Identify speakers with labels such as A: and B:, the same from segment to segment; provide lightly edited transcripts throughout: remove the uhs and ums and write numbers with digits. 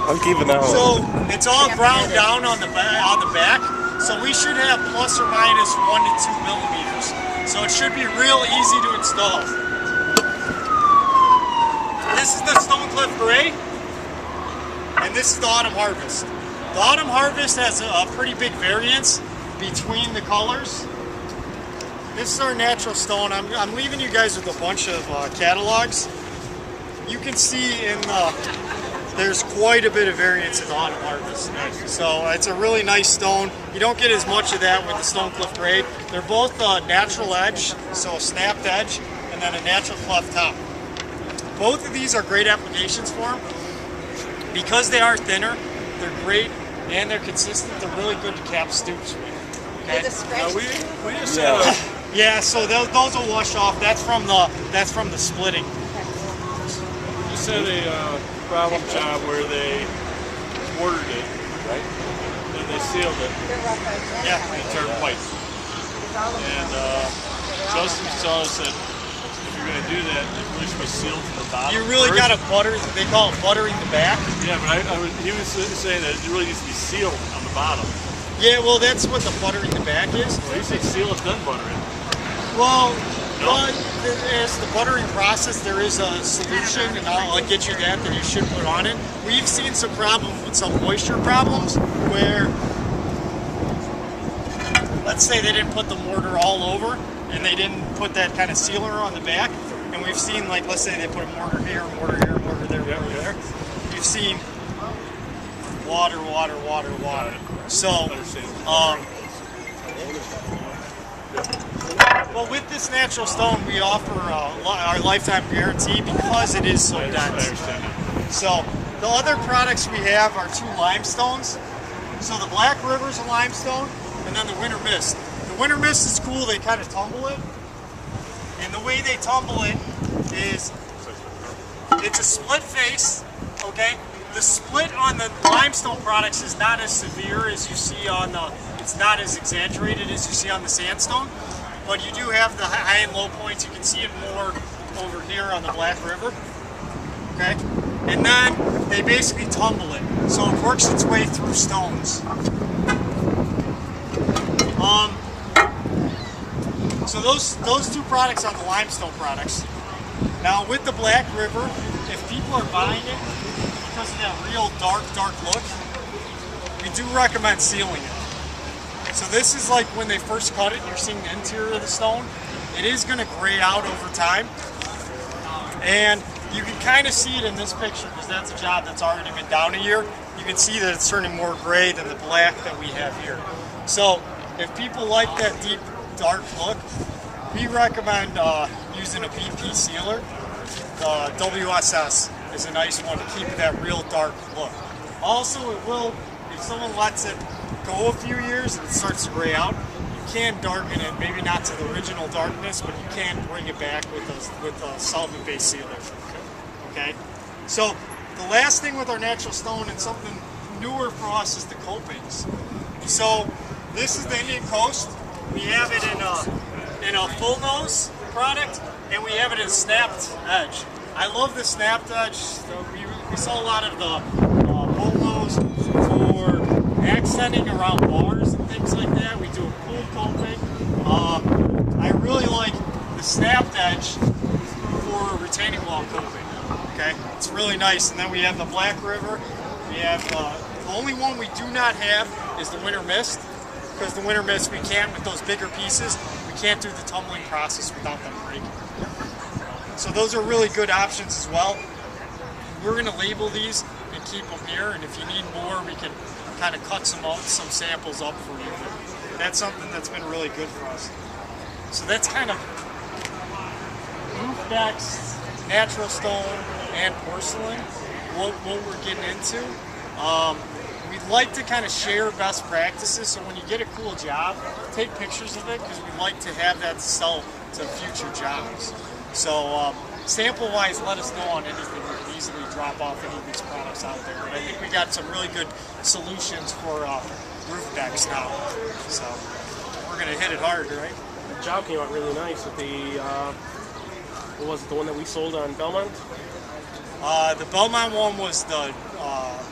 A: I'm keeping that one.
B: So it's all ground down on the back. So we should have plus or minus 1 to 2 millimeters. So it should be real easy to install. This is the Stonecliff Gray, and this is the Autumn Harvest. The Autumn Harvest has a pretty big variance between the colors. This is our natural stone. I'm leaving you guys with a bunch of catalogs. You can see in there's quite a bit of variance in the Autumn Harvest. So it's a really nice stone. You don't get as much of that with the Stonecliff Gray. They're both natural edge, so a snapped edge, and then a natural cleft top. Both of these are great applications for them. Because they are thinner, they're great, and they're consistent. They're really good to cap stoops with. Okay?
A: We just
B: yeah, so those will wash off. That's from the splitting.
A: You just had a problem job where they mortared it, right? Then they sealed it.
B: Yeah.
A: And it turned white. And Justin saw us that if you're going to do that, it really should be sealed from the bottom.
B: You really got to butter. They call it buttering the back.
A: Yeah, but he was saying that it really needs to be sealed on the bottom.
B: Yeah, well, that's what the buttering the back is.
A: Well, you say seal it, then butter it.
B: Well, as the buttering process, there is a solution, and I'll get you that you should put on it. We've seen some problems with some moisture problems where, let's say they didn't put the mortar all over, and they didn't put that kind of sealer on the back, and we've seen, like, let's say they put a mortar here, mortar there, mortar there. We've seen water. So, well, with this natural stone, we offer our lifetime guarantee because it is so dense. So, the other products we have are 2 limestones. So, the Black River's a limestone, and then the Winter Mist. The Winter Mist is cool, they kind of tumble it. And the way they tumble it is, it's a split face, okay? The split on the limestone products is not as severe as you see on the, it's not as exaggerated as you see on the sandstone, but you do have the high and low points. You can see it more over here on the Black River, okay? And then they basically tumble it, so it works its way through stones. So those 2 products are the limestone products. Now with the Black River, if people are buying it because of that real dark look, we do recommend sealing it. So this is like when they first cut it, you're seeing the interior of the stone. It is going to gray out over time. And you can kind of see it in this picture because that's a job that's already been down a year. You can see that it's turning more gray than the black that we have here. So if people like that deep, dark look, we recommend using a BP sealer. The WSS is a nice one to keep that real dark look. Also, it will, if someone lets it go a few years and it starts to gray out, you can darken it, maybe not to the original darkness, but you can bring it back with a solvent-based sealer. Okay? So, the last thing with our natural stone and something newer for us is the copings. So, this is the Indian Coast. We have it in a full nose product, and we have it in snapped edge. I love the snapped edge. So we sell a lot of the full nose for accenting around bars and things like that. We do a cool coping. I really like the snapped edge for retaining wall coping. Okay, it's really nice. And then we have the Black River. We have the only one we do not have is the Winter Mist. Because the Winter Mist, we can't, with those bigger pieces, we can't do the tumbling process without them breaking. So those are really good options as well. We're going to label these and keep them here, and if you need more, we can kind of cut some samples up for you. But that's something that's been really good for us. So that's kind of roof decks, natural stone, and porcelain, what we're getting into. We'd like to kind of share best practices, so when you get a cool job, take pictures of it, because we'd like to have that to sell to future jobs. So sample-wise, let us know on anything. We can easily drop off any of these products out there. But I think we got some really good solutions for roof decks now. So we're going to hit it hard, right?
C: The job came out really nice with the, what was it, the one that we sold on Belmont?
B: The Belmont one was the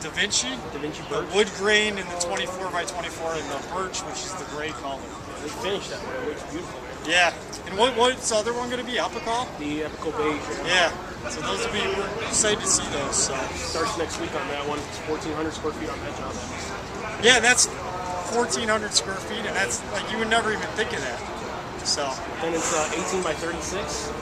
B: Da Vinci,
C: Da Vinci
B: the
C: birch.
B: wood grain in the 24x24, and the birch, which is the gray color.
C: They finished that one. It looks beautiful.
B: Yeah. And what's the other one going to be? Epical?
C: The Epical Beige
B: Yeah. So those will be, we're excited to see those. So.
C: starts next week on that one. It's 1,400 square feet on that job.
B: Yeah, that's 1,400 square feet, and that's like you would never even think of that. So.
C: And it's 18 by 36.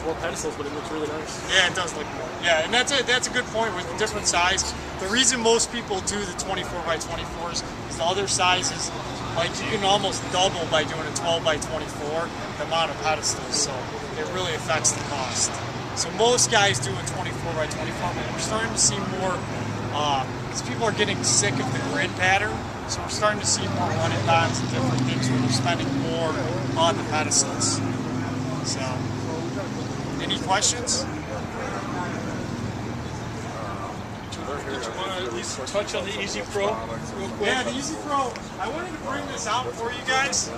C: More pedestals, but it looks really nice.
B: Yeah, it does look more. Yeah, and that's a good point with the different size. The reason most people do the 24x24s is the other sizes, like you can almost double by doing a 12x24 the amount of pedestals, so it really affects the cost. So most guys do a 24x24, but we're starting to see more, because people are getting sick of the grid pattern, so we're starting to see more run-and-downs and different things where they're spending more on the pedestals. So. Any questions?
A: Did you want to at least touch on the Easy Pro real quick?
B: Yeah, the Easy Pro. I wanted to bring this out for you guys.